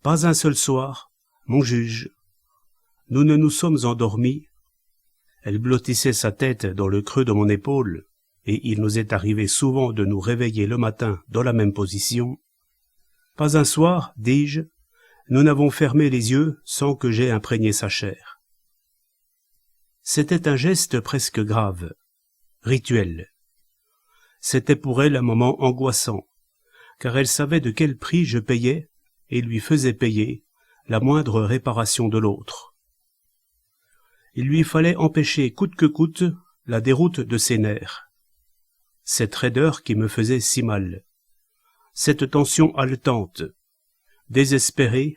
Pas un seul soir, mon juge, nous ne nous sommes endormis. Elle blottissait sa tête dans le creux de mon épaule, et il nous est arrivé souvent de nous réveiller le matin dans la même position. Pas un soir, dis-je, nous n'avons fermé les yeux sans que j'aie imprégné sa chair. C'était un geste presque grave, rituel. C'était pour elle un moment angoissant, car elle savait de quel prix je payais et lui faisais payer la moindre réparation de l'autre. Il lui fallait empêcher coûte que coûte la déroute de ses nerfs. Cette raideur qui me faisait si mal, cette tension haletante, désespérée,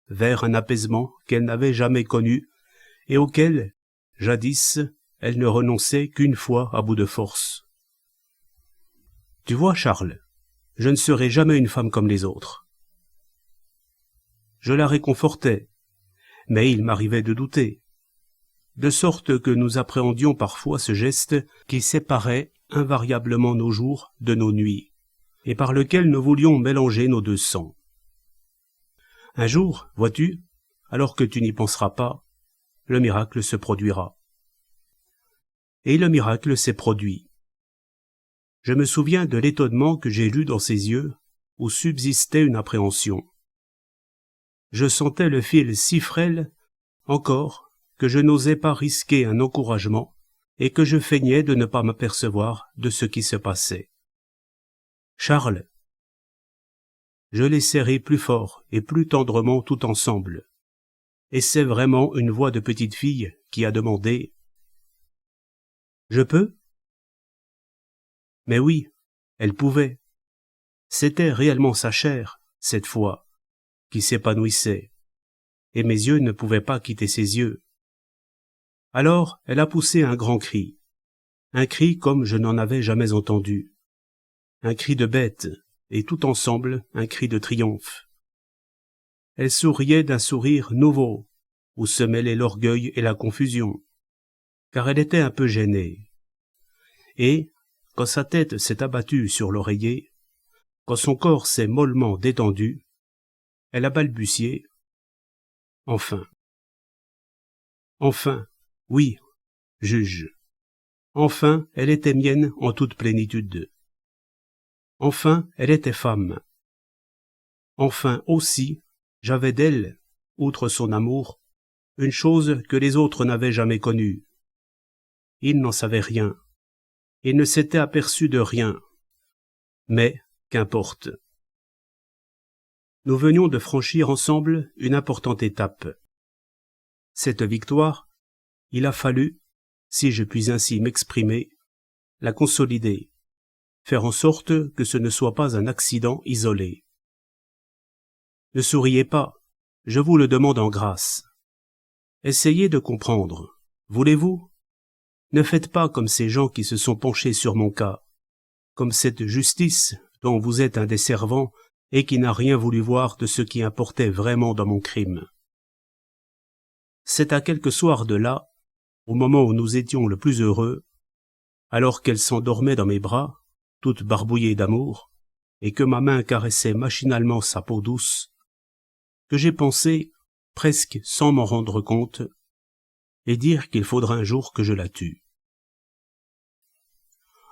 vers un apaisement qu'elle n'avait jamais connu et auquel, jadis, elle ne renonçait qu'une fois à bout de force. Tu vois, Charles, je ne serai jamais une femme comme les autres. Je la réconfortais, mais il m'arrivait de douter, de sorte que nous appréhendions parfois ce geste qui séparait invariablement nos jours de nos nuits, et par lequel nous voulions mélanger nos deux sangs. Un jour, vois-tu, alors que tu n'y penseras pas, le miracle se produira. Et le miracle s'est produit. Je me souviens de l'étonnement que j'ai lu dans ses yeux, où subsistait une appréhension. Je sentais le fil si frêle, encore, que je n'osais pas risquer un encouragement, et que je feignais de ne pas m'apercevoir de ce qui se passait. Charles, je l'ai serré plus fort et plus tendrement tout ensemble, et c'est vraiment une voix de petite fille qui a demandé « Je peux ?» Mais oui, elle pouvait. C'était réellement sa chair, cette fois, qui s'épanouissait, et mes yeux ne pouvaient pas quitter ses yeux. Alors elle a poussé un grand cri, un cri comme je n'en avais jamais entendu, un cri de bête, et tout ensemble un cri de triomphe. Elle souriait d'un sourire nouveau, où se mêlaient l'orgueil et la confusion, car elle était un peu gênée. Et, quand sa tête s'est abattue sur l'oreiller, quand son corps s'est mollement détendu, elle a balbutié « Enfin. Enfin, oui, juge. Enfin, elle était mienne en toute plénitude. Enfin, elle était femme. Enfin aussi, j'avais d'elle, outre son amour, une chose que les autres n'avaient jamais connue. Ils n'en savaient rien. Ils ne s'étaient aperçus de rien. Mais, qu'importe. Nous venions de franchir ensemble une importante étape. Cette victoire, il a fallu, si je puis ainsi m'exprimer, la consolider, faire en sorte que ce ne soit pas un accident isolé. Ne souriez pas, je vous le demande en grâce. Essayez de comprendre, voulez-vous? Ne faites pas comme ces gens qui se sont penchés sur mon cas, comme cette justice dont vous êtes un des servants et qui n'a rien voulu voir de ce qui importait vraiment dans mon crime. C'est à quelques soirs de là, au moment où nous étions le plus heureux, alors qu'elle s'endormait dans mes bras, toute barbouillée d'amour, et que ma main caressait machinalement sa peau douce, que j'ai pensé, presque sans m'en rendre compte, et dire qu'il faudra un jour que je la tue.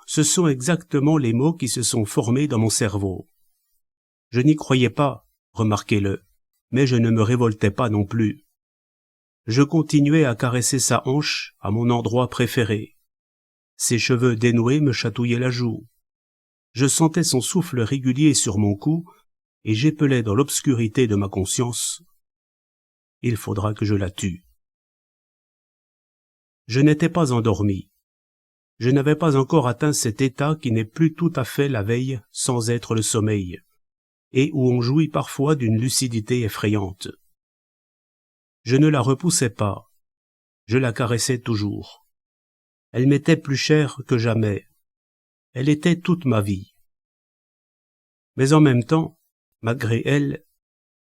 Ce sont exactement les mots qui se sont formés dans mon cerveau. Je n'y croyais pas, remarquez-le, mais je ne me révoltais pas non plus. Je continuais à caresser sa hanche à mon endroit préféré. Ses cheveux dénoués me chatouillaient la joue. Je sentais son souffle régulier sur mon cou et j'épelais dans l'obscurité de ma conscience. Il faudra que je la tue. Je n'étais pas endormi. Je n'avais pas encore atteint cet état qui n'est plus tout à fait la veille sans être le sommeil, et où on jouit parfois d'une lucidité effrayante. Je ne la repoussais pas, je la caressais toujours. Elle m'était plus chère que jamais, elle était toute ma vie. Mais en même temps, malgré elle,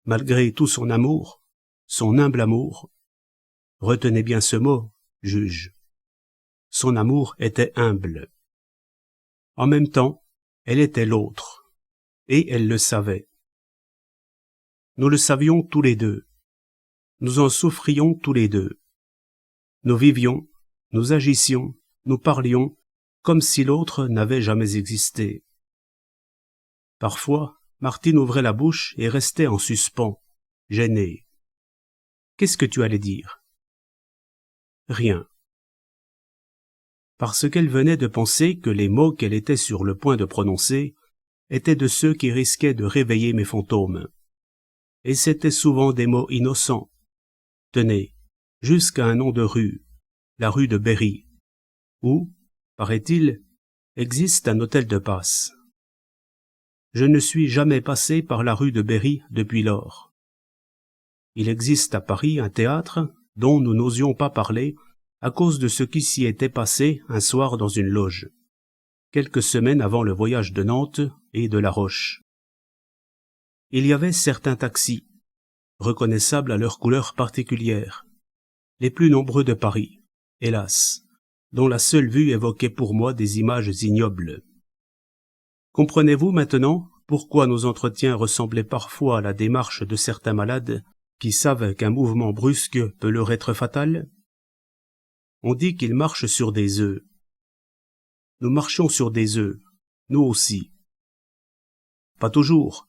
malgré tout son amour, son humble amour, retenez bien ce mot, juge, son amour était humble. En même temps, elle était l'autre, et elle le savait. Nous le savions tous les deux. Nous en souffrions tous les deux. Nous vivions, nous agissions, nous parlions, comme si l'autre n'avait jamais existé. Parfois, Martine ouvrait la bouche et restait en suspens, gênée. Qu'est-ce que tu allais dire? Rien. Parce qu'elle venait de penser que les mots qu'elle était sur le point de prononcer étaient de ceux qui risquaient de réveiller mes fantômes. Et c'étaient souvent des mots innocents. Tenez, jusqu'à un nom de rue, la rue de Berry, où, paraît-il, existe un hôtel de passe. Je ne suis jamais passé par la rue de Berry depuis lors. Il existe à Paris un théâtre dont nous n'osions pas parler à cause de ce qui s'y était passé un soir dans une loge, quelques semaines avant le voyage de Nantes et de La Roche. Il y avait certains taxis, reconnaissables à leurs couleurs particulières, les plus nombreux de Paris, hélas, dont la seule vue évoquait pour moi des images ignobles. Comprenez-vous maintenant pourquoi nos entretiens ressemblaient parfois à la démarche de certains malades qui savent qu'un mouvement brusque peut leur être fatal? On dit qu'ils marchent sur des œufs. Nous marchions sur des œufs, nous aussi. Pas toujours,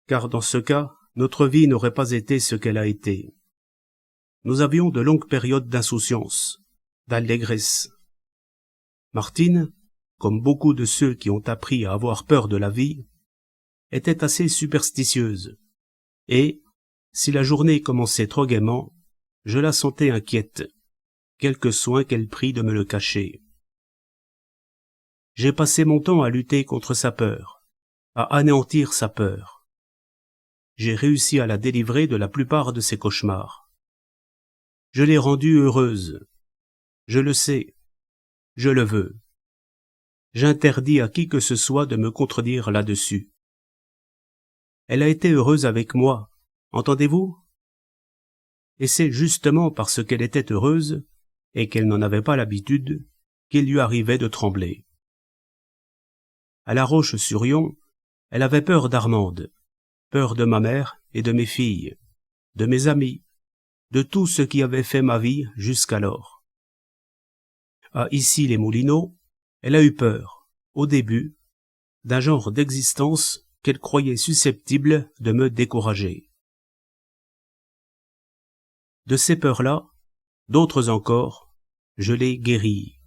car dans ce cas, notre vie n'aurait pas été ce qu'elle a été. Nous avions de longues périodes d'insouciance, d'allégresse. Martine, comme beaucoup de ceux qui ont appris à avoir peur de la vie, était assez superstitieuse, et, si la journée commençait trop gaiement, je la sentais inquiète, quelque soin qu'elle prît de me le cacher. J'ai passé mon temps à lutter contre sa peur, à anéantir sa peur. J'ai réussi à la délivrer de la plupart de ses cauchemars. Je l'ai rendue heureuse. Je le sais. Je le veux. J'interdis à qui que ce soit de me contredire là-dessus. Elle a été heureuse avec moi, entendez-vous? Et c'est justement parce qu'elle était heureuse, et qu'elle n'en avait pas l'habitude, qu'il lui arrivait de trembler. À La Roche-sur-Yon, elle avait peur d'Armande, peur de ma mère et de mes filles, de mes amis, de tout ce qui avait fait ma vie jusqu'alors. À Issy-les-Moulineaux, elle a eu peur, au début, d'un genre d'existence qu'elle croyait susceptible de me décourager. De ces peurs-là, d'autres encore, je les guéris.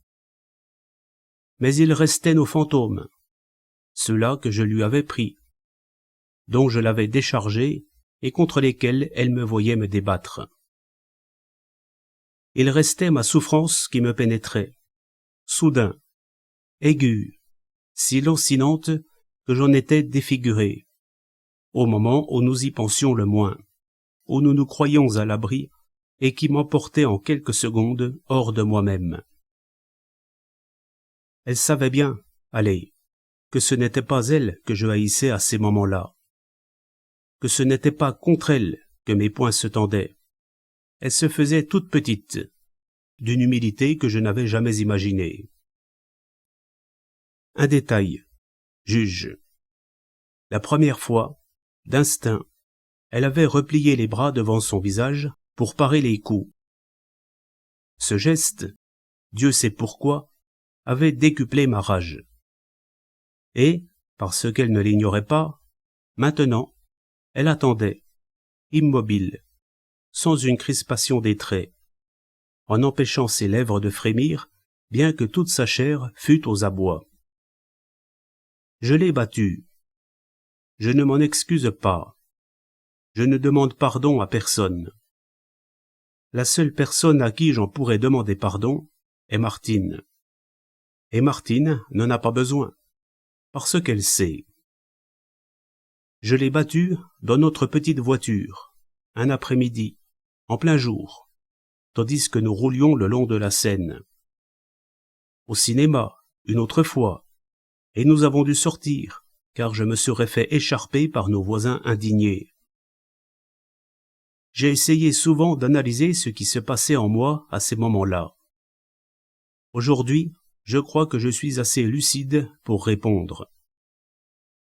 Mais il restait nos fantômes, ceux-là que je lui avais pris, dont je l'avais déchargé et contre lesquels elle me voyait me débattre. Il restait ma souffrance qui me pénétrait, soudain, aiguë, si lancinante que j'en étais défiguré, au moment où nous y pensions le moins, où nous nous croyions à l'abri, et qui m'emportait en quelques secondes hors de moi-même. Elle savait bien, allez, que ce n'était pas elle que je haïssais à ces moments-là, que ce n'était pas contre elle que mes poings se tendaient. Elle se faisait toute petite, d'une humilité que je n'avais jamais imaginée. Un détail, juge. La première fois, d'instinct, elle avait replié les bras devant son visage pour parer les coups. Ce geste, Dieu sait pourquoi, avait décuplé ma rage. Et, parce qu'elle ne l'ignorait pas, maintenant, elle attendait, immobile, sans une crispation des traits, en empêchant ses lèvres de frémir, bien que toute sa chair fût aux abois. Je l'ai battue. Je ne m'en excuse pas. Je ne demande pardon à personne. La seule personne à qui j'en pourrais demander pardon est Martine. Et Martine n'en a pas besoin, parce qu'elle sait. Je l'ai battue dans notre petite voiture, un après-midi, en plein jour, tandis que nous roulions le long de la Seine. Au cinéma, une autre fois, et nous avons dû sortir, car je me serais fait écharper par nos voisins indignés. J'ai essayé souvent d'analyser ce qui se passait en moi à ces moments-là. Aujourd'hui, je crois que je suis assez lucide pour répondre.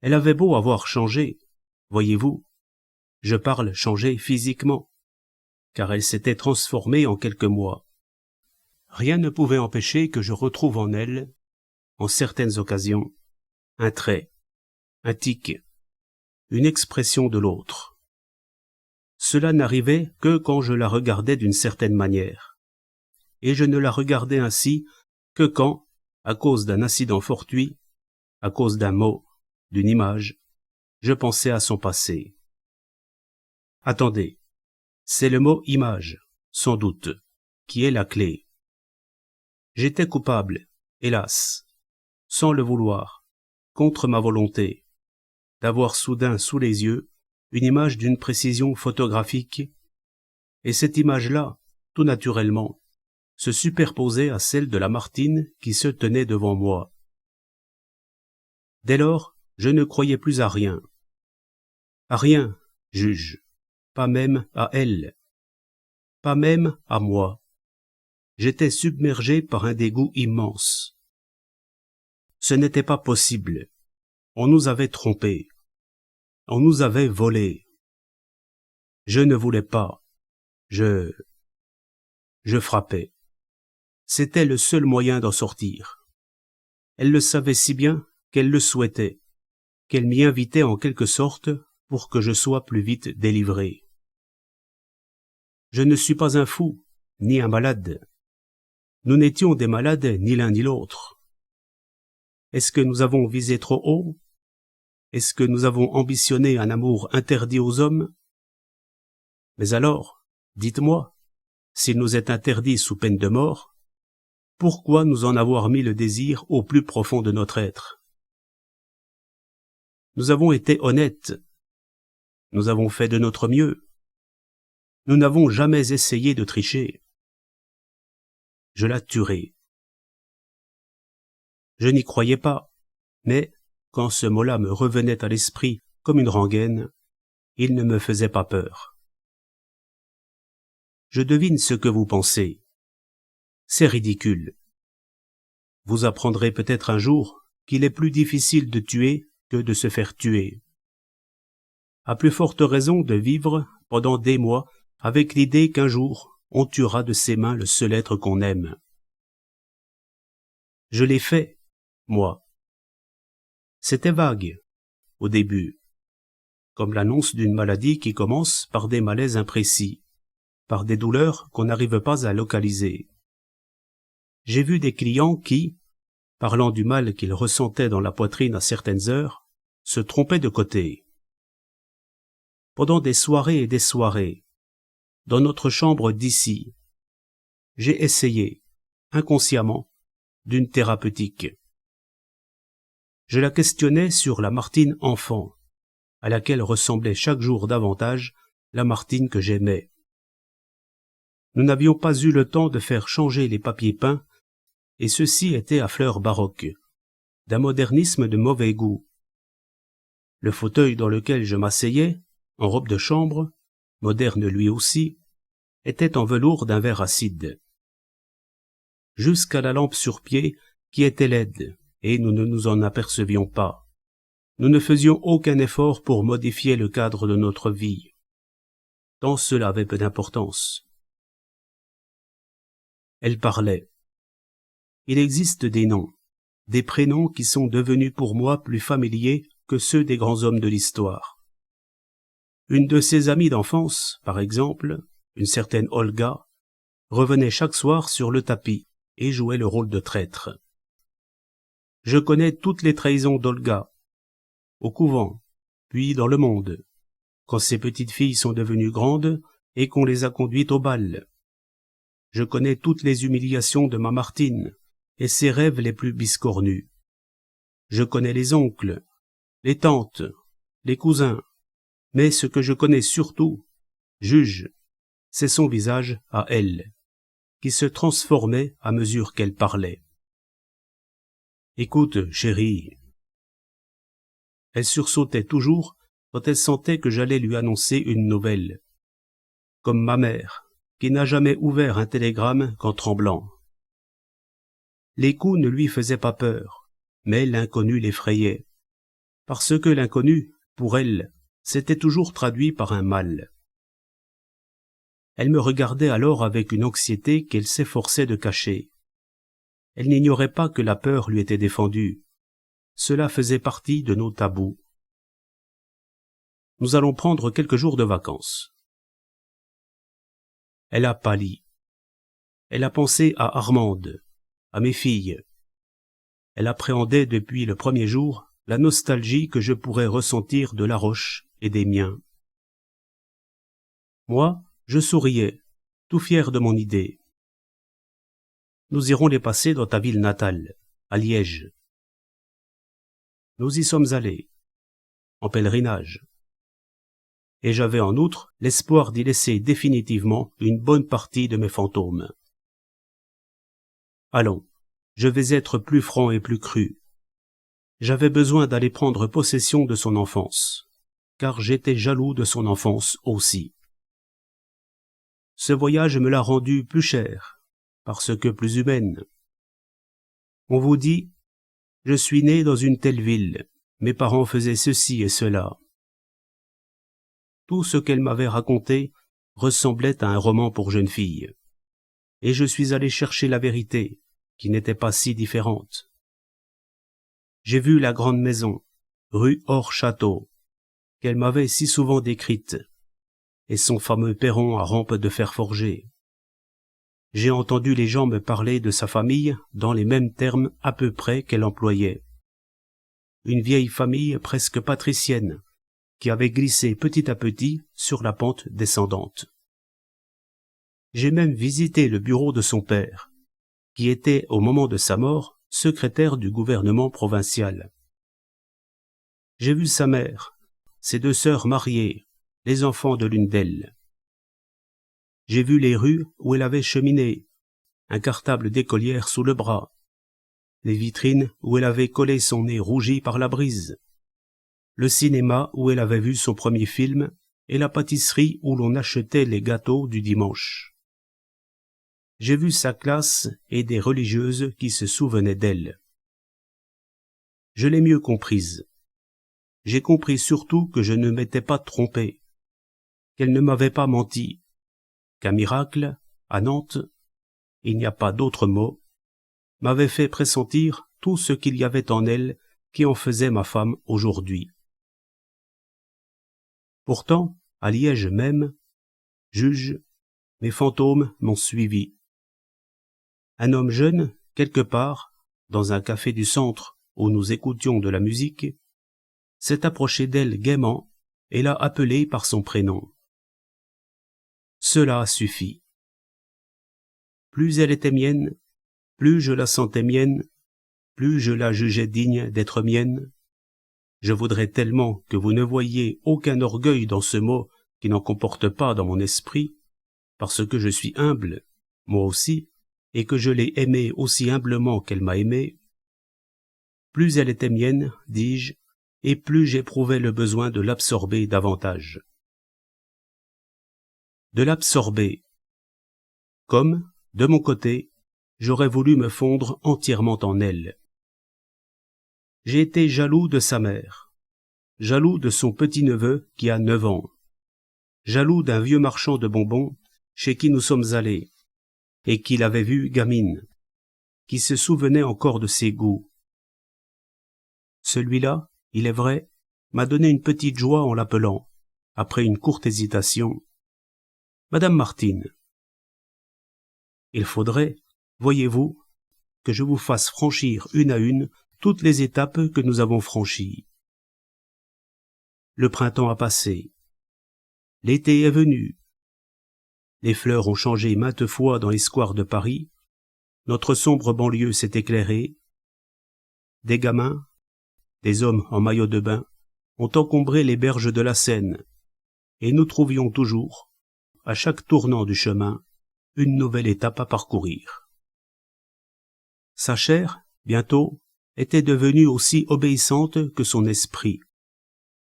Elle avait beau avoir changé, voyez-vous, Je parle changée physiquement, car elle s'était transformée en quelques mois. Rien ne pouvait empêcher que je retrouve en elle, en certaines occasions, un trait, un tic, une expression de l'autre. Cela n'arrivait que quand je la regardais d'une certaine manière. Et je ne la regardais ainsi que quand, à cause d'un incident fortuit, à cause d'un mot, d'une image, je pensais à son passé. Attendez, c'est le mot image, sans doute, qui est la clé. J'étais coupable, hélas, sans le vouloir, contre ma volonté, d'avoir soudain sous les yeux une image d'une précision photographique, et cette image-là, tout naturellement, se superposait à celle de la Martine qui se tenait devant moi. Dès lors, je ne croyais plus à rien. À rien, juge, pas même à elle, pas même à moi. J'étais submergé par un dégoût immense. Ce n'était pas possible. On nous avait trompés. On nous avait volés. Je ne voulais pas. Je frappais. C'était le seul moyen d'en sortir. Elle le savait si bien qu'elle le souhaitait, qu'elle m'y invitait en quelque sorte pour que je sois plus vite délivré. Je ne suis pas un fou, ni un malade. Nous n'étions des malades ni l'un ni l'autre. Est-ce que nous avons visé trop haut? Est-ce que nous avons ambitionné un amour interdit aux hommes? Mais alors, dites-moi, s'il nous est interdit sous peine de mort, pourquoi nous en avoir mis le désir au plus profond de notre être? Nous avons été honnêtes. Nous avons fait de notre mieux. Nous n'avons jamais essayé de tricher. Je la tuerai. Je n'y croyais pas, mais quand ce mot-là me revenait à l'esprit comme une rengaine, il ne me faisait pas peur. Je devine ce que vous pensez. C'est ridicule. Vous apprendrez peut-être un jour qu'il est plus difficile de tuer que de se faire tuer. À plus forte raison de vivre pendant des mois avec l'idée qu'un jour on tuera de ses mains le seul être qu'on aime. Je l'ai fait, moi. C'était vague, au début, comme l'annonce d'une maladie qui commence par des malaises imprécis, par des douleurs qu'on n'arrive pas à localiser. J'ai vu des clients qui, parlant du mal qu'ils ressentaient dans la poitrine à certaines heures, se trompaient de côté. Pendant des soirées et des soirées, dans notre chambre d'ici, j'ai essayé, inconsciemment, d'une thérapeutique. Je la questionnais sur la Martine enfant, à laquelle ressemblait chaque jour davantage la Martine que j'aimais. Nous n'avions pas eu le temps de faire changer les papiers peints, et ceux-ci étaient à fleurs baroques, d'un modernisme de mauvais goût. Le fauteuil dans lequel je m'asseyais, en robe de chambre, moderne lui aussi, était en velours d'un vert acide. Jusqu'à la lampe sur pied, qui était laide, et nous ne nous en apercevions pas. Nous ne faisions aucun effort pour modifier le cadre de notre vie. Tant cela avait peu d'importance. Elle parlait. Il existe des noms, des prénoms qui sont devenus pour moi plus familiers que ceux des grands hommes de l'histoire. Une de ses amies d'enfance, par exemple, une certaine Olga, revenait chaque soir sur le tapis et jouait le rôle de traître. Je connais toutes les trahisons d'Olga, au couvent, puis dans le monde, quand ses petites filles sont devenues grandes et qu'on les a conduites au bal. Je connais toutes les humiliations de ma Martine et ses rêves les plus biscornus. Je connais les oncles, les tantes, les cousins, mais ce que je connais surtout, juge, c'est son visage à elle, qui se transformait à mesure qu'elle parlait. Écoute, chérie. Elle sursautait toujours quand elle sentait que j'allais lui annoncer une nouvelle. Comme ma mère, qui n'a jamais ouvert un télégramme qu'en tremblant. Les coups ne lui faisaient pas peur, mais l'inconnu l'effrayait. Parce que l'inconnu, pour elle, s'était toujours traduit par un mal. Elle me regardait alors avec une anxiété qu'elle s'efforçait de cacher. Elle n'ignorait pas que la peur lui était défendue. Cela faisait partie de nos tabous. Nous allons prendre quelques jours de vacances. Elle a pâli. Elle a pensé à Armande, à mes filles. Elle appréhendait depuis le premier jour la nostalgie que je pourrais ressentir de Laroche et des miens. Moi, je souriais, tout fier de mon idée. Nous irons les passer dans ta ville natale, à Liège. Nous y sommes allés, en pèlerinage. Et j'avais en outre l'espoir d'y laisser définitivement une bonne partie de mes fantômes. Allons, je vais être plus franc et plus cru. J'avais besoin d'aller prendre possession de son enfance, car j'étais jaloux de son enfance aussi. Ce voyage me l'a rendue plus chère, parce que plus humaine. On vous dit, je suis né dans une telle ville, mes parents faisaient ceci et cela. Tout ce qu'elle m'avait raconté ressemblait à un roman pour jeunes filles, et je suis allé chercher la vérité, qui n'était pas si différente. J'ai vu la grande maison, rue hors château, qu'elle m'avait si souvent décrite, et son fameux perron à rampe de fer forgé. J'ai entendu les gens me parler de sa famille dans les mêmes termes à peu près qu'elle employait. Une vieille famille presque patricienne, qui avait glissé petit à petit sur la pente descendante. J'ai même visité le bureau de son père, qui était, au moment de sa mort, secrétaire du gouvernement provincial. J'ai vu sa mère, ses deux sœurs mariées, les enfants de l'une d'elles. J'ai vu les rues où elle avait cheminé, un cartable d'écolière sous le bras, les vitrines où elle avait collé son nez rougi par la brise, le cinéma où elle avait vu son premier film et la pâtisserie où l'on achetait les gâteaux du dimanche. J'ai vu sa classe et des religieuses qui se souvenaient d'elle. Je l'ai mieux comprise. J'ai compris surtout que je ne m'étais pas trompé, qu'elle ne m'avait pas menti, qu'un miracle, à Nantes, il n'y a pas d'autre mot, m'avait fait pressentir tout ce qu'il y avait en elle qui en faisait ma femme aujourd'hui. Pourtant, à Liège même, juge, mes fantômes m'ont suivi. Un homme jeune, quelque part, dans un café du centre où nous écoutions de la musique, s'est approché d'elle gaiement et l'a appelée par son prénom. Cela suffit. Plus elle était mienne, plus je la sentais mienne, plus je la jugeais digne d'être mienne. Je voudrais tellement que vous ne voyiez aucun orgueil dans ce mot qui n'en comporte pas dans mon esprit, parce que je suis humble, moi aussi, et que je l'ai aimée aussi humblement qu'elle m'a aimé. Plus elle était mienne, dis-je, et plus j'éprouvais le besoin de l'absorber davantage. De l'absorber. Comme, de mon côté, j'aurais voulu me fondre entièrement en elle. J'ai été jaloux de sa mère, jaloux de son petit-neveu qui a 9 ans, jaloux d'un vieux marchand de bonbons chez qui nous sommes allés, et qui l'avait vue gamine, qui se souvenait encore de ses goûts. Celui-là, il est vrai, m'a donné une petite joie en l'appelant, après une courte hésitation, « Madame Martine, il faudrait, voyez-vous, que je vous fasse franchir une à une toutes les étapes que nous avons franchies. Le printemps a passé, l'été est venu, les fleurs ont changé maintes fois dans les squares de Paris, notre sombre banlieue s'est éclairée, des gamins, des hommes en maillot de bain, ont encombré les berges de la Seine, et nous trouvions toujours, à chaque tournant du chemin, une nouvelle étape à parcourir. Sa chair, bientôt, était devenue aussi obéissante que son esprit.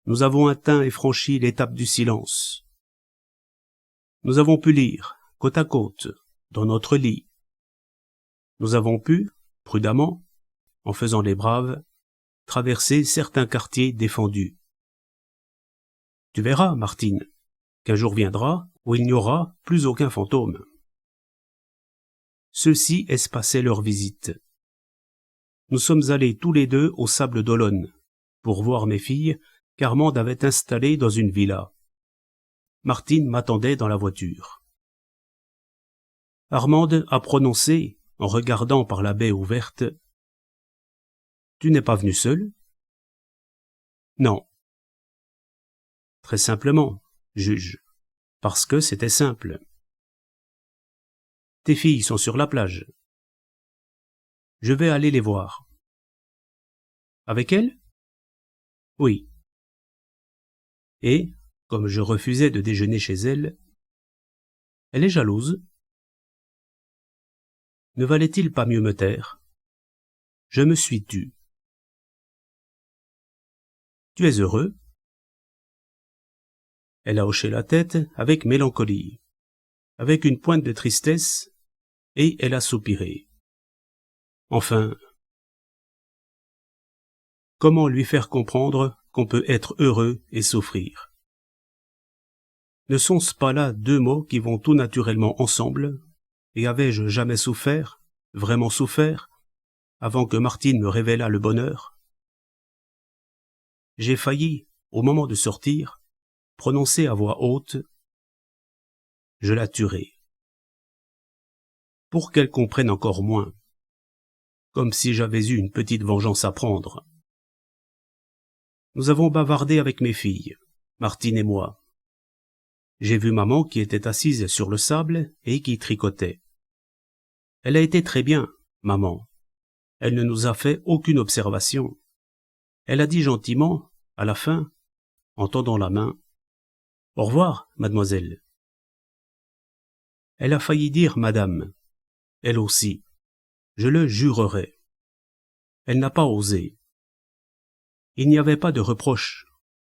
Nous avons atteint et franchi l'étape du silence. Nous avons pu lire, côte à côte, dans notre lit. Nous avons pu, prudemment, en faisant les braves, traverser certains quartiers défendus. Tu verras, Martine, qu'un jour viendra où il n'y aura plus aucun fantôme. » Ceux-ci espaçaient leur visite. Nous sommes allés tous les deux aux Sables d'Olonne pour voir mes filles qu'Armande avait installées dans une villa. Martine m'attendait dans la voiture. Armande a prononcé, en regardant par la baie ouverte: « Tu n'es pas venu seul ? » ?»« Non. » »« Très simplement, juge, parce que c'était simple. »« Tes filles sont sur la plage. »« Je vais aller les voir. »« Avec elles ? » ?»« Oui. » Et, comme je refusais de déjeuner chez elle: « Elle est jalouse. » Ne valait-il pas mieux me taire ? Je me suis tu. « Tu es heureux ? » Elle a hoché la tête avec mélancolie, avec une pointe de tristesse, et elle a soupiré. Enfin, comment lui faire comprendre qu'on peut être heureux et souffrir ? Ne sont-ce pas là deux mots qui vont tout naturellement ensemble ? Et avais-je jamais souffert, vraiment souffert, avant que Martine me révélât le bonheur ? J'ai failli, au moment de sortir, prononcer à voix haute: « Je la tuerai. » Pour qu'elle comprenne encore moins, comme si j'avais eu une petite vengeance à prendre. Nous avons bavardé avec mes filles, Martine et moi. J'ai vu maman qui était assise sur le sable et qui tricotait. Elle a été très bien, maman. Elle ne nous a fait aucune observation. Elle a dit gentiment, à la fin, en tendant la main: « Au revoir, mademoiselle. » Elle a failli dire madame, elle aussi, je le jurerais. Elle n'a pas osé. Il n'y avait pas de reproche,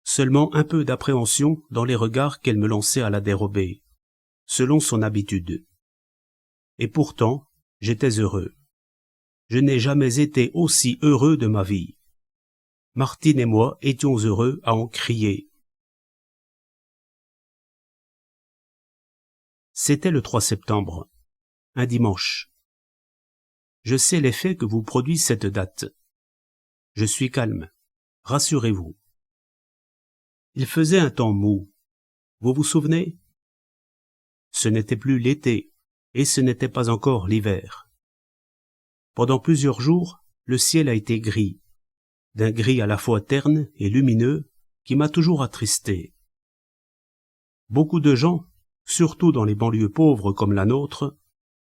seulement un peu d'appréhension dans les regards qu'elle me lançait à la dérobée, selon son habitude. Et pourtant, j'étais heureux. Je n'ai jamais été aussi heureux de ma vie. Martine et moi étions heureux à en crier. C'était le 3 septembre, un dimanche. Je sais l'effet que vous produit cette date. Je suis calme, rassurez-vous. Il faisait un temps mou. Vous vous souvenez ? Ce n'était plus l'été, et ce n'était pas encore l'hiver. Pendant plusieurs jours, le ciel a été gris, d'un gris à la fois terne et lumineux qui m'a toujours attristé. Beaucoup de gens, surtout dans les banlieues pauvres comme la nôtre,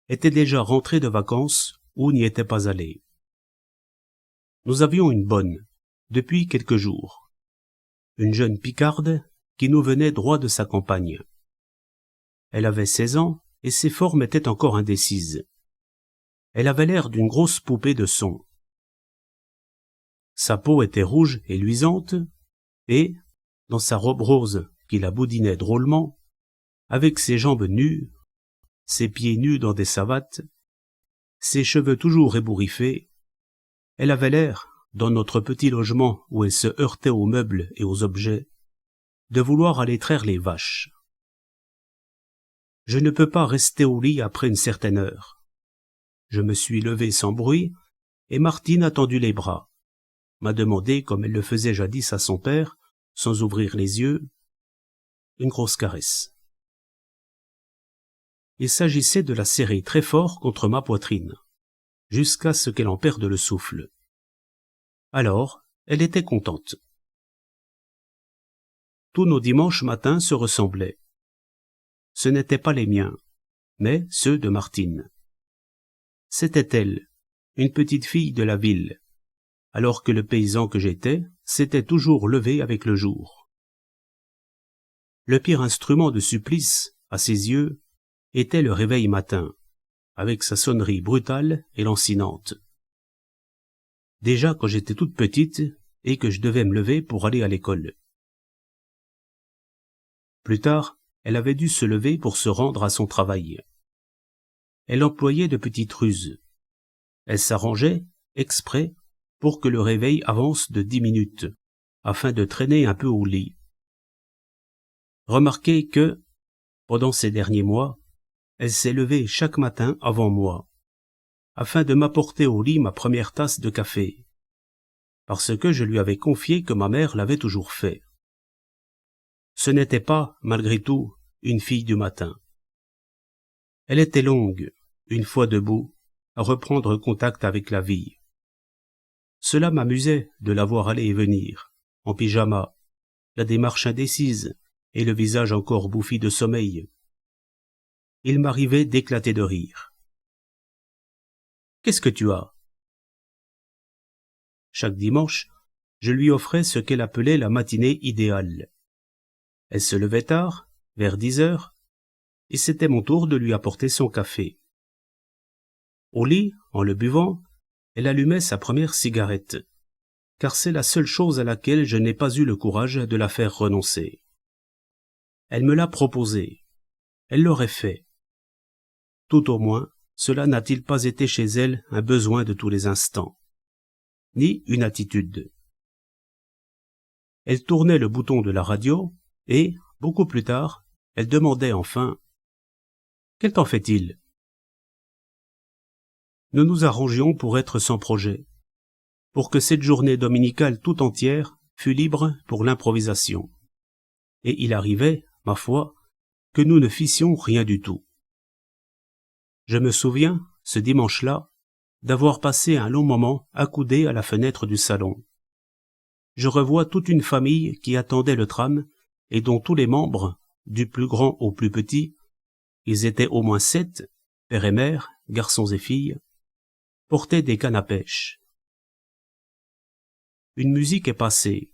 étaient déjà rentrés de vacances ou n'y étaient pas allés. Nous avions une bonne, depuis quelques jours, une jeune picarde qui nous venait droit de sa campagne. Elle avait 16 ans et ses formes étaient encore indécises. Elle avait l'air d'une grosse poupée de son. Sa peau était rouge et luisante, et, dans sa robe rose qui la boudinait drôlement, avec ses jambes nues, ses pieds nus dans des savates, ses cheveux toujours ébouriffés, elle avait l'air, dans notre petit logement où elle se heurtait aux meubles et aux objets, de vouloir aller traire les vaches. Je ne peux pas rester au lit après une certaine heure. Je me suis levé sans bruit, et Martine a tendu les bras, m'a demandé, comme elle le faisait jadis à son père, sans ouvrir les yeux, une grosse caresse. Il s'agissait de la serrer très fort contre ma poitrine, jusqu'à ce qu'elle en perde le souffle. Alors, elle était contente. Tous nos dimanches matins se ressemblaient. Ce n'étaient pas les miens, mais ceux de Martine. C'était elle, une petite fille de la ville, alors que le paysan que j'étais s'était toujours levé avec le jour. Le pire instrument de supplice, à ses yeux, était le réveil matin, avec sa sonnerie brutale et lancinante. Déjà quand j'étais toute petite et que je devais me lever pour aller à l'école. Plus tard, elle avait dû se lever pour se rendre à son travail. Elle employait de petites ruses. Elle s'arrangeait, exprès, pour que le réveil avance de 10 minutes, afin de traîner un peu au lit. Remarquez que, pendant ces derniers mois, elle s'est levée chaque matin avant moi, afin de m'apporter au lit ma première tasse de café, parce que je lui avais confié que ma mère l'avait toujours fait. Ce n'était pas, malgré tout, une fille du matin. Elle était longue, une fois debout, à reprendre contact avec la vie. Cela m'amusait de la voir aller et venir, en pyjama, la démarche indécise et le visage encore bouffi de sommeil. Il m'arrivait d'éclater de rire. « Qu'est-ce que tu as ?» Chaque dimanche, je lui offrais ce qu'elle appelait la matinée idéale. Elle se levait tard, vers 10 heures, et c'était mon tour de lui apporter son café. Au lit, en le buvant, elle allumait sa première cigarette, car c'est la seule chose à laquelle je n'ai pas eu le courage de la faire renoncer. Elle me l'a proposé. Elle l'aurait fait. Tout au moins, cela n'a-t-il pas été chez elle un besoin de tous les instants, ni une attitude. Elle tournait le bouton de la radio, et, beaucoup plus tard, elle demandait enfin « Quel temps fait-il » Nous nous arrangions pour être sans projet, pour que cette journée dominicale tout entière fût libre pour l'improvisation. Et il arrivait, ma foi, que nous ne fissions rien du tout. Je me souviens, ce dimanche-là, d'avoir passé un long moment accoudé à la fenêtre du salon. Je revois toute une famille qui attendait le tram et dont tous les membres, du plus grand au plus petit, ils étaient au moins 7, père et mère, garçons et filles, portaient des cannes à pêche. Une musique est passée,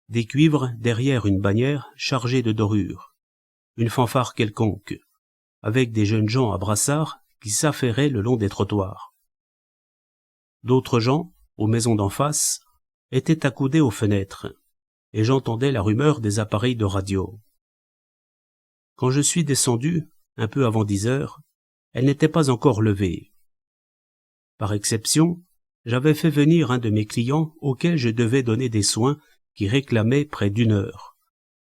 des cuivres derrière une bannière chargée de dorures, une fanfare quelconque, avec des jeunes gens à brassard qui s'affairaient le long des trottoirs. D'autres gens, aux maisons d'en face, étaient accoudés aux fenêtres, et j'entendais la rumeur des appareils de radio. Quand je suis descendu, un peu avant 10 heures, elle n'était pas encore levée. Par exception, j'avais fait venir un de mes clients auquel je devais donner des soins qui réclamaient près d'1 heure,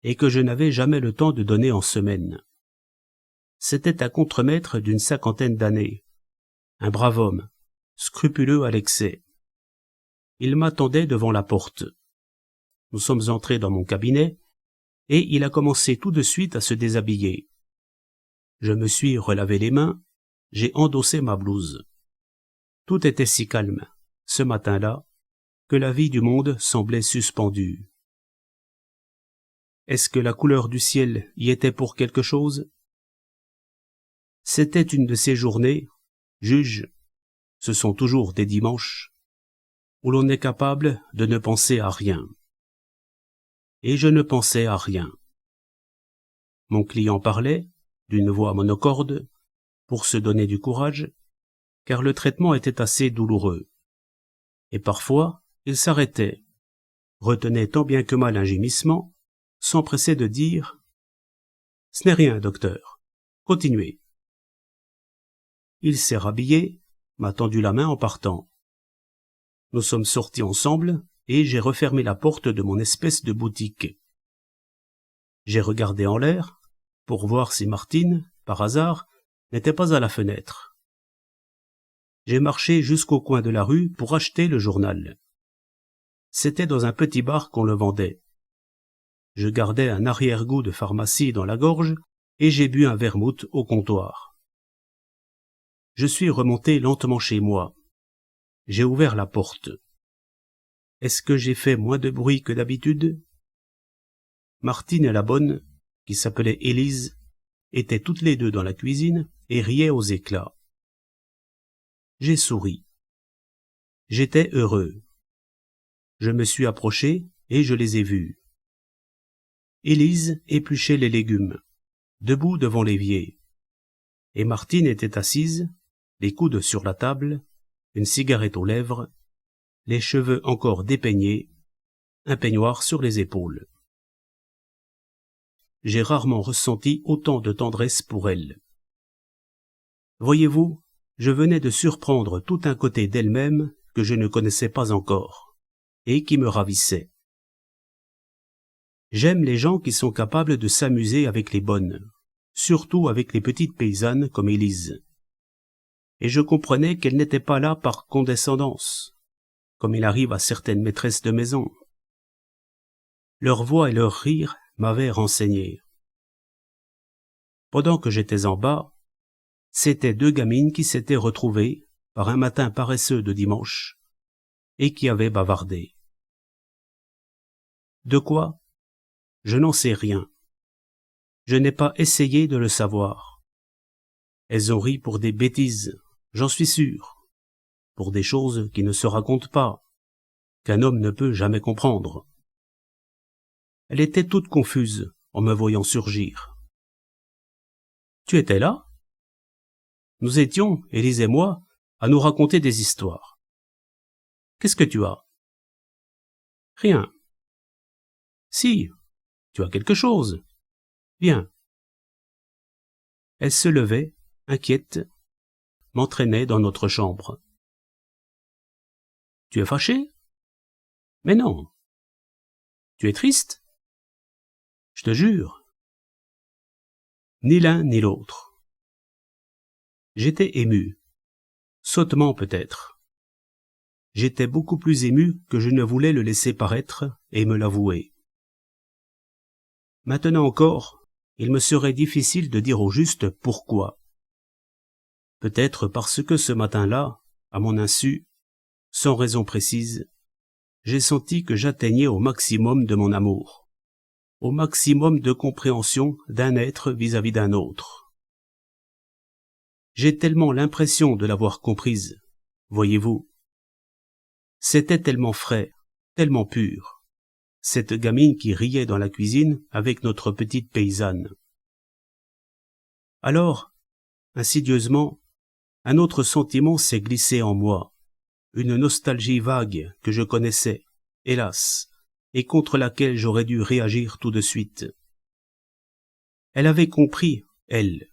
et que je n'avais jamais le temps de donner en semaine. C'était un contremaître d'une 50aine d'années, un brave homme, scrupuleux à l'excès. Il m'attendait devant la porte. Nous sommes entrés dans mon cabinet, et il a commencé tout de suite à se déshabiller. Je me suis relavé les mains, j'ai endossé ma blouse. Tout était si calme, ce matin-là, que la vie du monde semblait suspendue. Est-ce que la couleur du ciel y était pour quelque chose? C'était une de ces journées, juge, ce sont toujours des dimanches, où l'on est capable de ne penser à rien. Et je ne pensais à rien. Mon client parlait, d'une voix monocorde, pour se donner du courage, car le traitement était assez douloureux. Et parfois, il s'arrêtait, retenait tant bien que mal un gémissement, s'empressait de dire « Ce n'est rien, docteur. Continuez. » Il s'est rhabillé, m'a tendu la main en partant. Nous sommes sortis ensemble, et j'ai refermé la porte de mon espèce de boutique. J'ai regardé en l'air, pour voir si Martine, par hasard, n'était pas à la fenêtre. J'ai marché jusqu'au coin de la rue pour acheter le journal. C'était dans un petit bar qu'on le vendait. Je gardais un arrière-goût de pharmacie dans la gorge, et j'ai bu un vermouth au comptoir. Je suis remonté lentement chez moi. J'ai ouvert la porte. Est-ce que j'ai fait moins de bruit que d'habitude? Martine et la bonne, qui s'appelait Élise, étaient toutes les deux dans la cuisine et riaient aux éclats. J'ai souri. J'étais heureux. Je me suis approché et je les ai vus. Élise épluchait les légumes, debout devant l'évier, et Martine était assise, les coudes sur la table, une cigarette aux lèvres, les cheveux encore dépeignés, un peignoir sur les épaules. J'ai rarement ressenti autant de tendresse pour elle. Voyez-vous, je venais de surprendre tout un côté d'elle-même que je ne connaissais pas encore, et qui me ravissait. J'aime les gens qui sont capables de s'amuser avec les bonnes, surtout avec les petites paysannes comme Élise. Et je comprenais qu'elle n'était pas là par condescendance, comme il arrive à certaines maîtresses de maison. Leur voix et leur rire m'avaient renseigné. Pendant que j'étais en bas, c'étaient deux gamines qui s'étaient retrouvées par un matin paresseux de dimanche et qui avaient bavardé. De quoi? Je n'en sais rien. Je n'ai pas essayé de le savoir. Elles ont ri pour des bêtises, j'en suis sûr, pour des choses qui ne se racontent pas, qu'un homme ne peut jamais comprendre. Elle était toute confuse en me voyant surgir. Tu étais là? Nous étions, Élise et moi, à nous raconter des histoires. Qu'est-ce que tu as? Rien. Si, tu as quelque chose. Viens. Elle se levait, inquiète, m'entraînait dans notre chambre. Tu es fâché? Mais non. Tu es triste? Je te jure. Ni l'un ni l'autre. J'étais ému. Sottement peut-être. J'étais beaucoup plus ému que je ne voulais le laisser paraître et me l'avouer. Maintenant encore, il me serait difficile de dire au juste pourquoi. Peut-être parce que ce matin-là, à mon insu, sans raison précise, j'ai senti que j'atteignais au maximum de mon amour, au maximum de compréhension d'un être vis-à-vis d'un autre. J'ai tellement l'impression de l'avoir comprise, voyez-vous. C'était tellement frais, tellement pur, cette gamine qui riait dans la cuisine avec notre petite paysanne. Alors, insidieusement, un autre sentiment s'est glissé en moi, une nostalgie vague que je connaissais, hélas, et contre laquelle j'aurais dû réagir tout de suite. Elle avait compris, elle.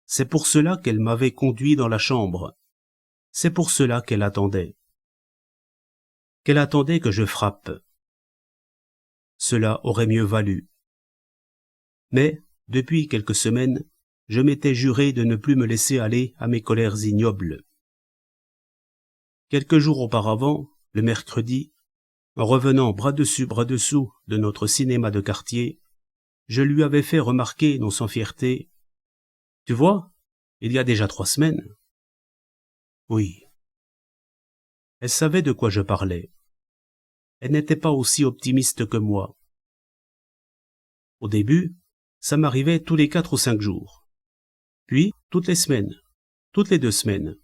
C'est pour cela qu'elle m'avait conduit dans la chambre. C'est pour cela qu'elle attendait. Qu'elle attendait que je frappe. Cela aurait mieux valu. Mais, depuis quelques semaines, je m'étais juré de ne plus me laisser aller à mes colères ignobles. Quelques jours auparavant, le mercredi, en revenant bras dessus bras dessous de notre cinéma de quartier, je lui avais fait remarquer, non sans fierté, « Tu vois, il y a déjà 3 semaines. » Oui. Elle savait de quoi je parlais. Elle n'était pas aussi optimiste que moi. Au début, ça m'arrivait tous les 4 ou 5 jours. Puis, toutes les semaines, toutes les 2 semaines.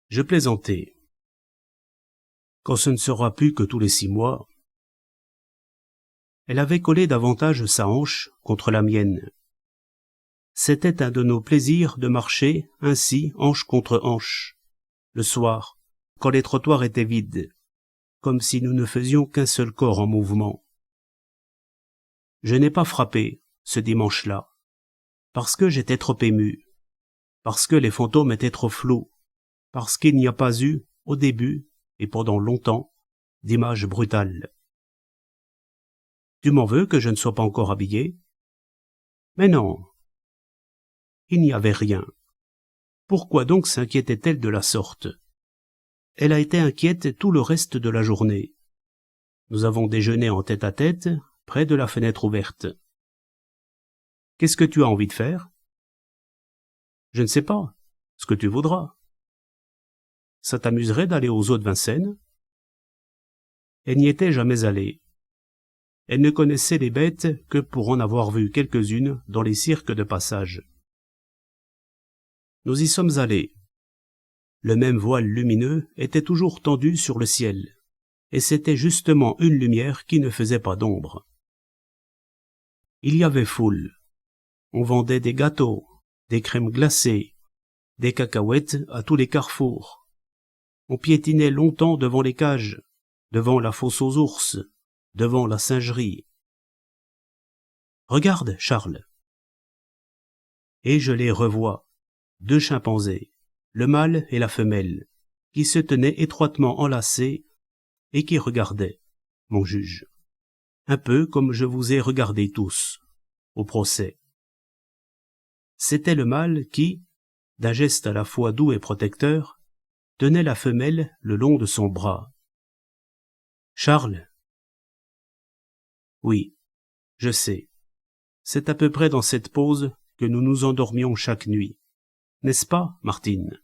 Je plaisantais. Quand ce ne sera plus que tous les 6 mois. Elle avait collé davantage sa hanche contre la mienne. C'était un de nos plaisirs de marcher ainsi, hanche contre hanche, le soir, quand les trottoirs étaient vides, comme si nous ne faisions qu'un seul corps en mouvement. Je n'ai pas frappé, ce dimanche-là, parce que j'étais trop ému, parce que les fantômes étaient trop flous, parce qu'il n'y a pas eu, au début, et pendant longtemps, d'image brutale. Tu m'en veux que je ne sois pas encore habillé? Mais non. Il n'y avait rien. Pourquoi donc s'inquiétait-elle de la sorte? Elle a été inquiète tout le reste de la journée. Nous avons déjeuné en tête-à-tête, près de la fenêtre ouverte. Qu'est-ce que tu as envie de faire? Je ne sais pas. Ce que tu voudras. Ça t'amuserait d'aller aux eaux de Vincennes? Elle n'y était jamais allée. Elle ne connaissait les bêtes que pour en avoir vu quelques-unes dans les cirques de passage. Nous y sommes allés. Le même voile lumineux était toujours tendu sur le ciel, et c'était justement une lumière qui ne faisait pas d'ombre. Il y avait foule. On vendait des gâteaux, des crèmes glacées, des cacahuètes à tous les carrefours. On piétinait longtemps devant les cages, devant la fosse aux ours, devant la singerie. Regarde, Charles. Et je les revois, 2 chimpanzés, le mâle et la femelle, qui se tenaient étroitement enlacés et qui regardaient, mon juge. un peu comme je vous ai regardés tous, au procès. C'était le mâle qui, d'un geste à la fois doux et protecteur, tenait la femelle le long de son bras. Charles? Oui, je sais. C'est à peu près dans cette pose que nous nous endormions chaque nuit. N'est-ce pas, Martine?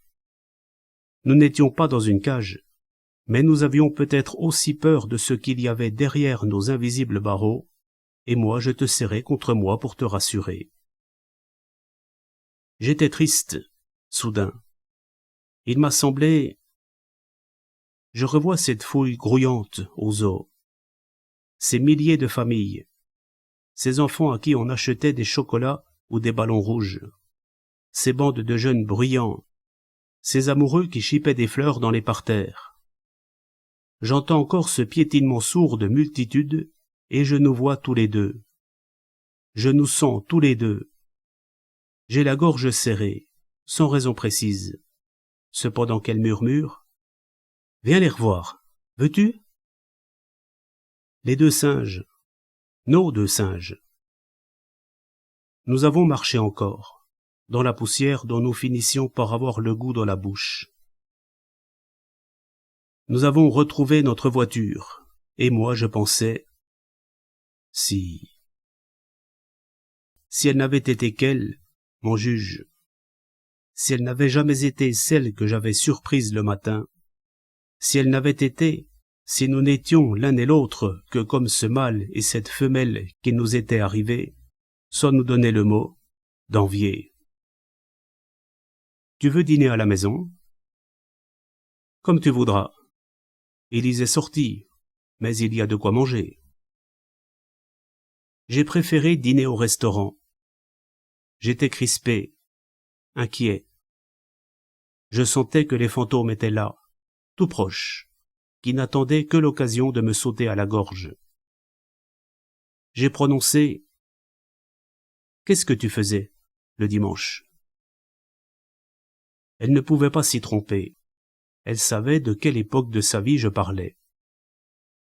Nous n'étions pas dans une cage, mais nous avions peut-être aussi peur de ce qu'il y avait derrière nos invisibles barreaux, et moi je te serrais contre moi pour te rassurer. J'étais triste, soudain. Il m'a semblé... Je revois cette foule grouillante aux eaux, ces milliers de familles, ces enfants à qui on achetait des chocolats ou des ballons rouges, ces bandes de jeunes bruyants, ces amoureux qui chipaient des fleurs dans les parterres. J'entends encore ce piétinement sourd de multitudes, et je nous vois tous les deux. Je nous sens tous les deux. J'ai la gorge serrée, sans raison précise. Cependant qu'elle murmure, « Viens les revoir. Veux-tu » Les deux singes. Nos deux singes. Nous avons marché encore, dans la poussière dont nous finissions par avoir le goût dans la bouche. Nous avons retrouvé notre voiture, et moi je pensais, si elle n'avait été qu'elle, mon juge, si elle n'avait jamais été celle que j'avais surprise le matin, si elle n'avait été, si nous n'étions l'un et l'autre que comme ce mâle et cette femelle qui nous étaient arrivés, sans nous donner le mot, d'envier. Tu veux dîner à la maison? Comme tu voudras. Élise est sortie, mais il y a de quoi manger. J'ai préféré dîner au restaurant. J'étais crispé, inquiet. Je sentais que les fantômes étaient là, tout proches, qui n'attendaient que l'occasion de me sauter à la gorge. J'ai prononcé « Qu'est-ce que tu faisais le dimanche ?» Elle ne pouvait pas s'y tromper. Elle savait de quelle époque de sa vie je parlais.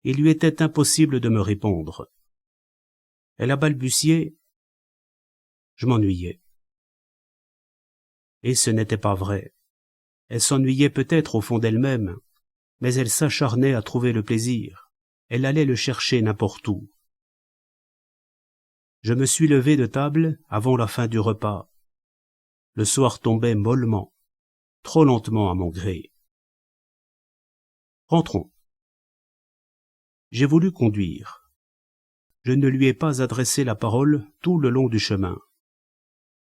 Il lui était impossible de me répondre. Elle a balbutié « Je m'ennuyais ». Et ce n'était pas vrai. Elle s'ennuyait peut-être au fond d'elle-même, mais elle s'acharnait à trouver le plaisir. Elle allait le chercher n'importe où. Je me suis levé de table avant la fin du repas. Le soir tombait mollement, trop lentement à mon gré. Rentrons. J'ai voulu conduire. Je ne lui ai pas adressé la parole tout le long du chemin.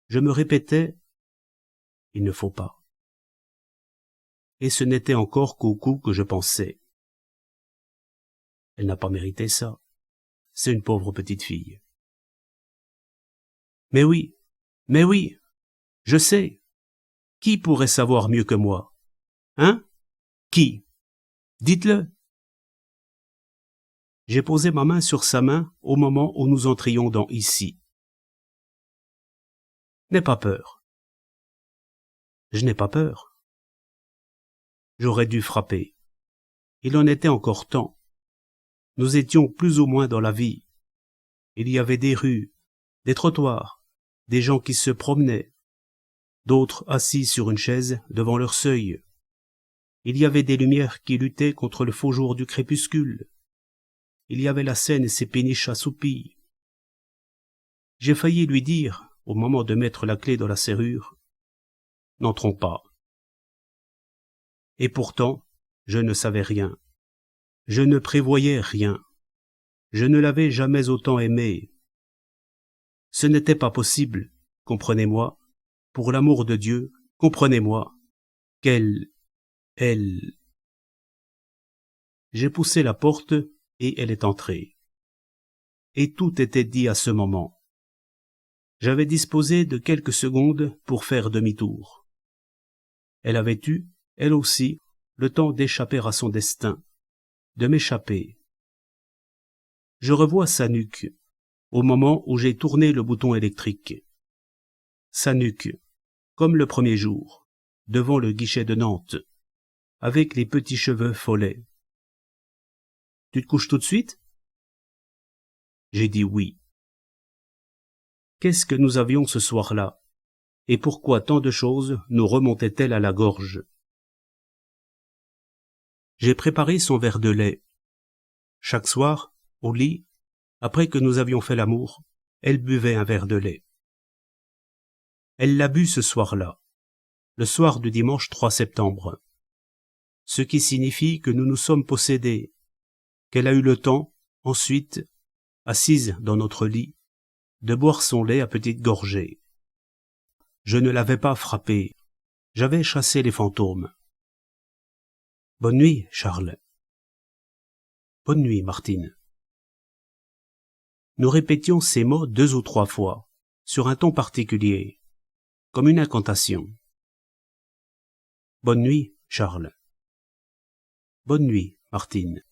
Je me répétais « Il ne faut pas ». Et ce n'était encore qu'au coup que je pensais. Elle n'a pas mérité ça. C'est une pauvre petite fille. Mais oui, je sais. Qui pourrait savoir mieux que moi? Hein? Qui? Dites-le. J'ai posé ma main sur sa main au moment où nous entrions dans ici. N'aie pas peur. Je n'ai pas peur. J'aurais dû frapper. Il en était encore temps. Nous étions plus ou moins dans la vie. Il y avait des rues, des trottoirs, des gens qui se promenaient, d'autres assis sur une chaise devant leur seuil. Il y avait des lumières qui luttaient contre le faux jour du crépuscule. Il y avait la Seine et ses péniches assoupies. J'ai failli lui dire, au moment de mettre la clé dans la serrure, « N'entrons pas ». Et pourtant, je ne savais rien. Je ne prévoyais rien. Je ne l'avais jamais autant aimée. Ce n'était pas possible, comprenez-moi, pour l'amour de Dieu, comprenez-moi, qu'elle... J'ai poussé la porte et elle est entrée. Et tout était dit à ce moment. J'avais disposé de quelques secondes pour faire demi-tour. Elle avait eu, elle aussi, le temps d'échapper à son destin, de m'échapper. Je revois sa nuque, au moment où j'ai tourné le bouton électrique. Sa nuque, comme le premier jour, devant le guichet de Nantes, avec les petits cheveux follets. Tu te couches tout de suite? J'ai dit oui. Qu'est-ce que nous avions ce soir-là, et pourquoi tant de choses nous remontaient-elles à la gorge? J'ai préparé son verre de lait. Chaque soir, au lit, après que nous avions fait l'amour, elle buvait un verre de lait. Elle l'a bu ce soir-là, le soir du dimanche 3 septembre. Ce qui signifie que nous nous sommes possédés, qu'elle a eu le temps, ensuite, assise dans notre lit, de boire son lait à petites gorgées. Je ne l'avais pas frappée, j'avais chassé les fantômes. Bonne nuit, Charles. Bonne nuit, Martine. Nous répétions ces mots 2 ou 3 fois, sur un ton particulier, comme une incantation. Bonne nuit, Charles. Bonne nuit, Martine.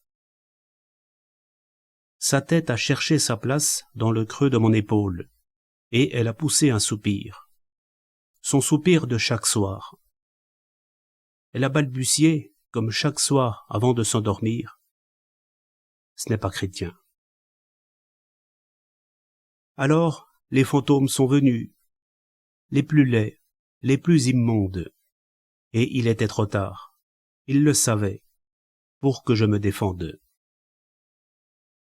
Sa tête a cherché sa place dans le creux de mon épaule, et elle a poussé un soupir. Son soupir de chaque soir. Elle a balbutié, comme chaque soir avant de s'endormir. Ce n'est pas chrétien. Alors, les fantômes sont venus, les plus laids, les plus immondes. Et il était trop tard. Il le savait, pour que je me défende.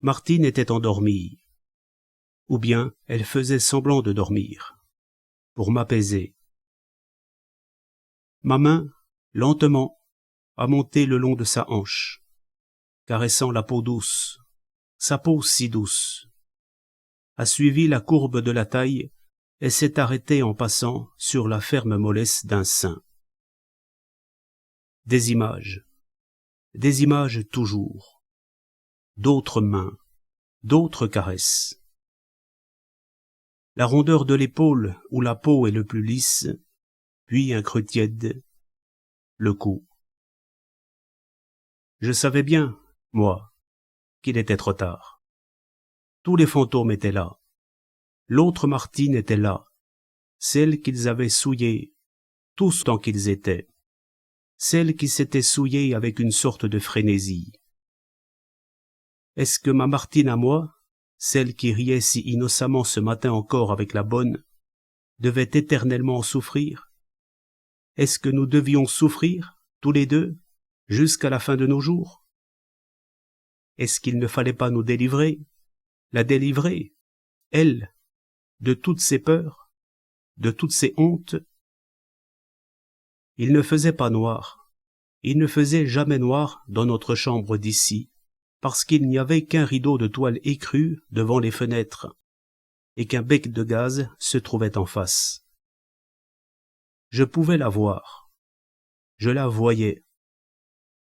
Martine était endormie, ou bien elle faisait semblant de dormir, pour m'apaiser. Ma main, lentement, a monté le long de sa hanche, caressant la peau douce, sa peau si douce, a suivi la courbe de la taille et s'est arrêtée en passant sur la ferme mollesse d'un sein. Des images toujours, d'autres mains, d'autres caresses. La rondeur de l'épaule où la peau est le plus lisse, puis un creux tiède, le cou. Je savais bien, moi, qu'il était trop tard. Tous les fantômes étaient là. L'autre Martine était là, celle qu'ils avaient souillée, tous tant qu'ils étaient, celle qui s'était souillée avec une sorte de frénésie. Est-ce que ma Martine à moi, celle qui riait si innocemment ce matin encore avec la bonne, devait éternellement souffrir? Est-ce que nous devions souffrir, tous les deux, jusqu'à la fin de nos jours? Est-ce qu'il ne fallait pas nous délivrer, la délivrer, elle, de toutes ses peurs, de toutes ses hontes? Il ne faisait pas noir, il ne faisait jamais noir dans notre chambre d'ici, parce qu'il n'y avait qu'un rideau de toile écrue devant les fenêtres, et qu'un bec de gaz se trouvait en face. Je pouvais la voir. Je la voyais.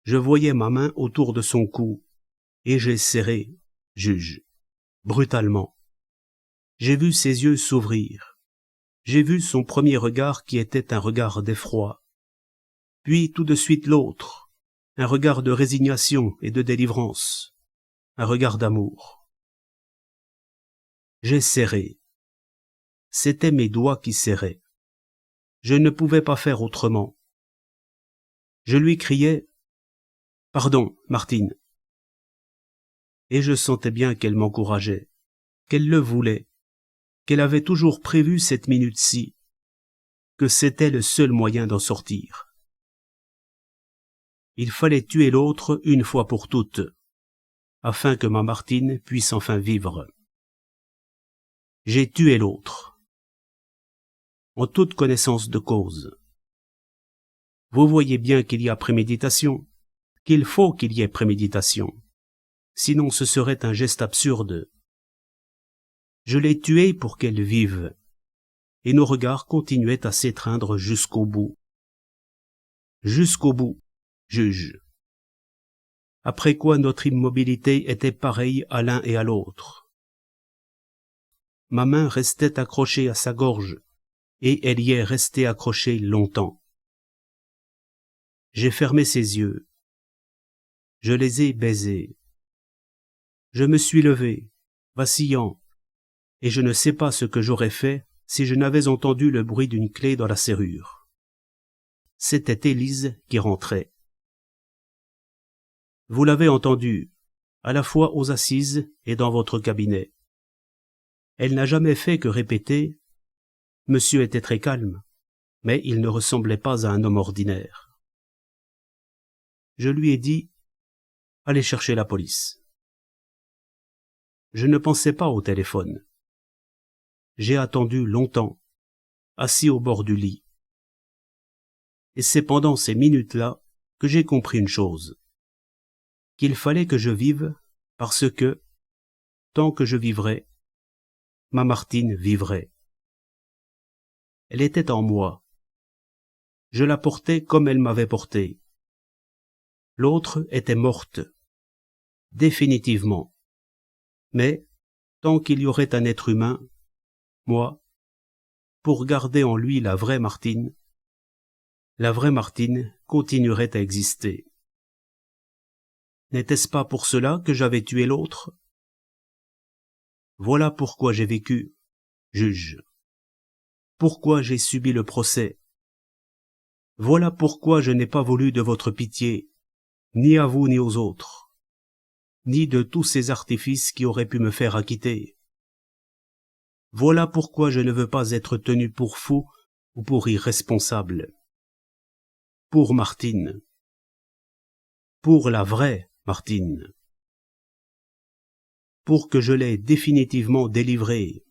Je voyais ma main autour de son cou, et j'ai serré, juge, brutalement. J'ai vu ses yeux s'ouvrir. J'ai vu son premier regard qui était un regard d'effroi. Puis tout de suite l'autre, un regard de résignation et de délivrance, un regard d'amour. J'ai serré. C'étaient mes doigts qui serraient. Je ne pouvais pas faire autrement. Je lui criais « Pardon, Martine !» Et je sentais bien qu'elle m'encourageait, qu'elle le voulait, qu'elle avait toujours prévu cette minute-ci, que c'était le seul moyen d'en sortir. Il fallait tuer l'autre une fois pour toutes, afin que ma Martine puisse enfin vivre. J'ai tué l'autre, en toute connaissance de cause. Vous voyez bien qu'il y a préméditation, qu'il faut qu'il y ait préméditation, sinon ce serait un geste absurde. Je l'ai tuée pour qu'elle vive, et nos regards continuaient à s'étreindre jusqu'au bout. Jusqu'au bout, juge. Après quoi notre immobilité était pareille à l'un et à l'autre. Ma main restait accrochée à sa gorge, et elle y est restée accrochée longtemps. J'ai fermé ses yeux. Je les ai baisés. Je me suis levé, vacillant, et je ne sais pas ce que j'aurais fait si je n'avais entendu le bruit d'une clé dans la serrure. C'était Élise qui rentrait. Vous l'avez entendu, à la fois aux assises et dans votre cabinet. Elle n'a jamais fait que répéter « Monsieur était très calme, mais il ne ressemblait pas à un homme ordinaire. » Je lui ai dit « Allez chercher la police. » Je ne pensais pas au téléphone. J'ai attendu longtemps, assis au bord du lit. Et c'est pendant ces minutes-là que j'ai compris une chose, qu'il fallait que je vive parce que, tant que je vivrais, ma Martine vivrait. Elle était en moi. Je la portais comme elle m'avait porté. L'autre était morte, définitivement. Mais, tant qu'il y aurait un être humain, moi, pour garder en lui la vraie Martine continuerait à exister. N'était-ce pas pour cela que j'avais tué l'autre? Voilà pourquoi j'ai vécu, juge. Pourquoi j'ai subi le procès. Voilà pourquoi je n'ai pas voulu de votre pitié, ni à vous ni aux autres, ni de tous ces artifices qui auraient pu me faire acquitter. Voilà pourquoi je ne veux pas être tenu pour fou ou pour irresponsable. Pour Martine. Pour la vraie Martine. Pour que je l'ai définitivement délivrée.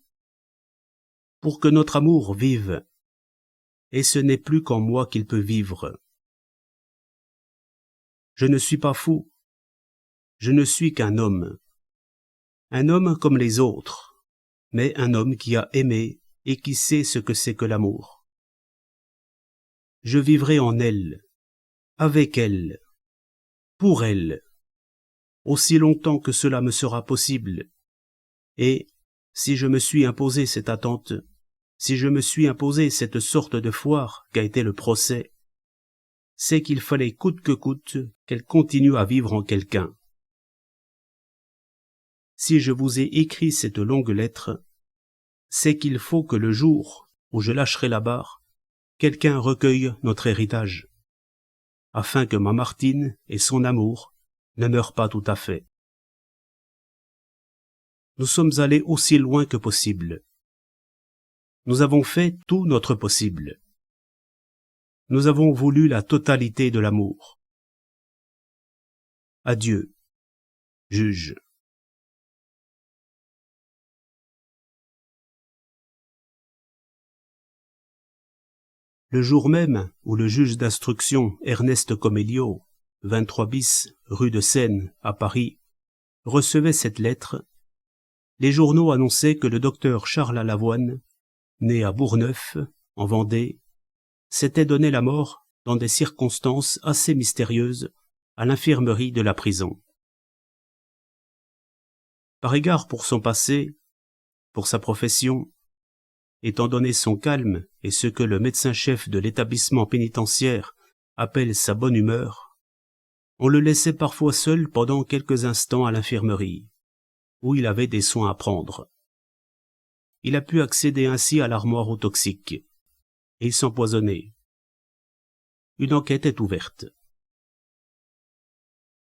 Pour que notre amour vive. Et ce n'est plus qu'en moi qu'il peut vivre. Je ne suis pas fou. Je ne suis qu'un homme. Un homme comme les autres, mais un homme qui a aimé et qui sait ce que c'est que l'amour. Je vivrai en elle, avec elle, pour elle, aussi longtemps que cela me sera possible. Et, si je me suis imposé cette attente, si je me suis imposé cette sorte de foire qu'a été le procès, c'est qu'il fallait coûte que coûte qu'elle continue à vivre en quelqu'un. Si je vous ai écrit cette longue lettre, c'est qu'il faut que le jour où je lâcherai la barre, quelqu'un recueille notre héritage, afin que ma Martine et son amour ne meurent pas tout à fait. Nous sommes allés aussi loin que possible. Nous avons fait tout notre possible. Nous avons voulu la totalité de l'amour. Adieu, juge. Le jour même où le juge d'instruction Ernest Comélio, 23 bis, rue de Seine, à Paris, recevait cette lettre, les journaux annonçaient que le docteur Charles Lavoine, né à Bourgneuf, en Vendée, s'était donné la mort dans des circonstances assez mystérieuses à l'infirmerie de la prison. Par égard pour son passé, pour sa profession, étant donné son calme et ce que le médecin-chef de l'établissement pénitentiaire appelle sa bonne humeur, on le laissait parfois seul pendant quelques instants à l'infirmerie, où il avait des soins à prendre. Il a pu accéder ainsi à l'armoire aux toxiques, et s'empoisonner. Une enquête est ouverte.